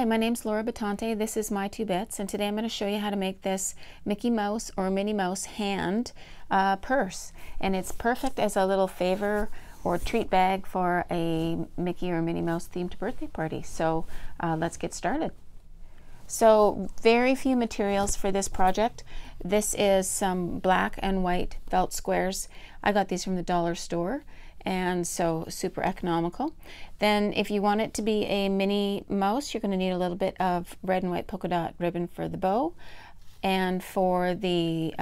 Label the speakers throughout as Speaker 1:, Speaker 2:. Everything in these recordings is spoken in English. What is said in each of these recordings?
Speaker 1: my name's Laura Batante. This is My Two Bits, and today I'm going to show you how to make this Mickey Mouse or Minnie Mouse hand purse. And it's perfect as a little favor or treat bag for a Mickey or Minnie Mouse themed birthday party. So let's get started. So very few materials for this project. This is some black and white felt squares. I got these from the dollar store, and so super economical. Then if you want it to be a Minnie Mouse, you're going to need a little bit of red and white polka dot ribbon for the bow. And for the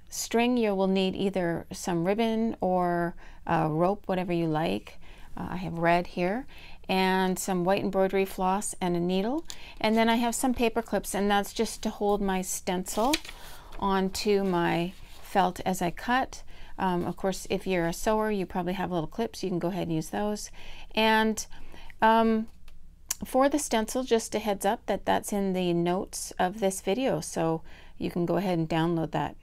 Speaker 1: string, you will need either some ribbon or rope, whatever you like. I have red here, and some white embroidery floss and a needle. And then I have some paper clips, and that's just to hold my stencil onto my felt as I cut. Of course, if you're a sewer, you probably have little clips. You can go ahead and use those. And for the stencil, just a heads up that that's in the notes of this video, so you can go ahead and download that.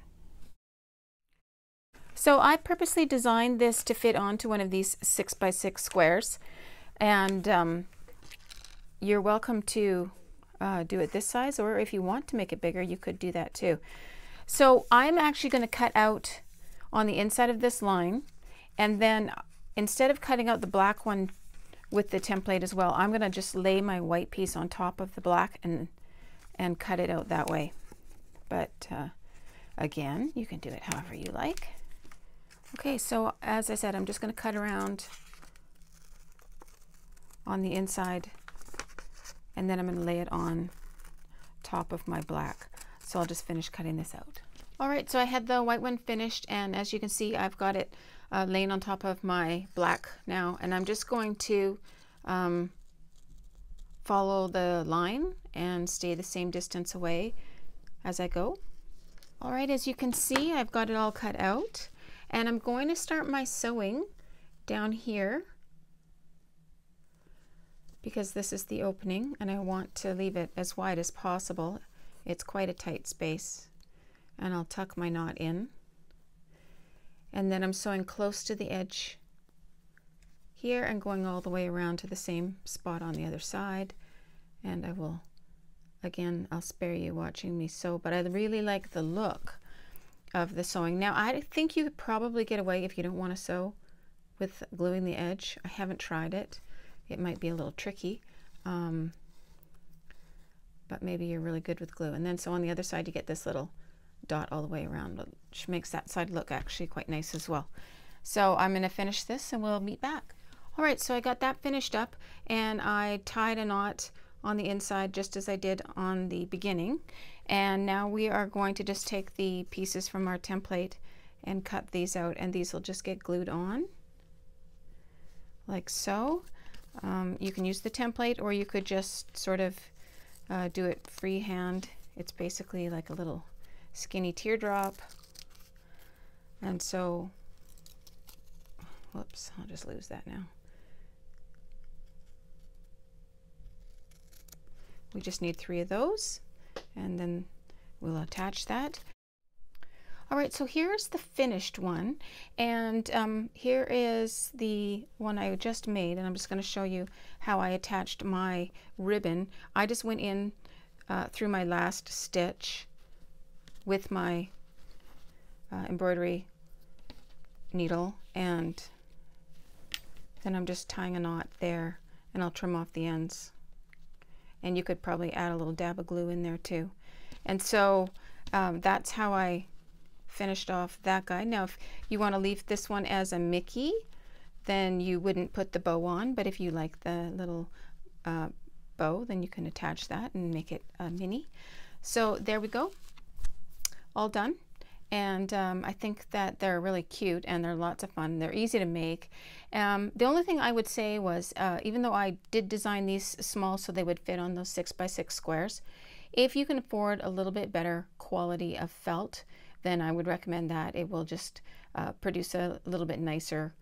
Speaker 1: So I purposely designed this to fit onto one of these 6x6 squares, and you're welcome to do it this size, or if you want to make it bigger, you could do that too. So I'm actually going to cut out on the inside of this line, and then instead of cutting out the black one with the template as well, I'm going to just lay my white piece on top of the black and cut it out that way. But again, you can do it however you like. Okay, so as I said, I'm just going to cut around on the inside, and then I'm going to lay it on top of my black. So I'll just finish cutting this out. All right, so I had the white one finished, and as you can see, I've got it laying on top of my black now, and I'm just going to follow the line and stay the same distance away as I go. All right, as you can see, I've got it all cut out, and I'm going to start my sewing down here because this is the opening, and I want to leave it as wide as possible. It's quite a tight space. And I'll tuck my knot in, and then I'm sewing close to the edge here and going all the way around to the same spot on the other side. And I will, again, I'll spare you watching me sew, but I really like the look of the sewing. Now I think you could probably get away if you don't want to sew with gluing the edge. I haven't tried it. It might be a little tricky, but maybe you're really good with glue. And then so on the other side you get this little dot all the way around, which makes that side look actually quite nice as well. So I'm going to finish this and we'll meet back. All right, so I got that finished up, and I tied a knot on the inside just as I did on the beginning. And now we are going to just take the pieces from our template and cut these out, and these will just get glued on like so. You can use the template, or you could just sort of do it freehand. It's basically like a little skinny teardrop. And so, whoops, I'll just lose that now. We just need 3 of those, and then we'll attach that. All right, so here's the finished one, and here is the one I just made, and I'm just going to show you how I attached my ribbon. I just went in through my last stitch with my embroidery needle, and then I'm just tying a knot there, and I'll trim off the ends. And you could probably add a little dab of glue in there too. And so that's how I finished off that guy. Now if you want to leave this one as a Mickey, then you wouldn't put the bow on, but if you like the little bow, then you can attach that and make it a Minnie. So there we go, all done. And I think that they're really cute, and they're lots of fun. They're easy to make. The only thing I would say was, even though I did design these small so they would fit on those 6x6 squares, if you can afford a little bit better quality of felt, then I would recommend that. It will just produce a little bit nicer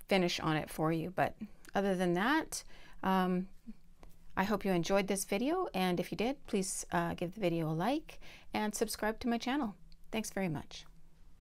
Speaker 1: finish on it for you. But other than that, I hope you enjoyed this video, and if you did, please give the video a like and subscribe to my channel. Thanks very much.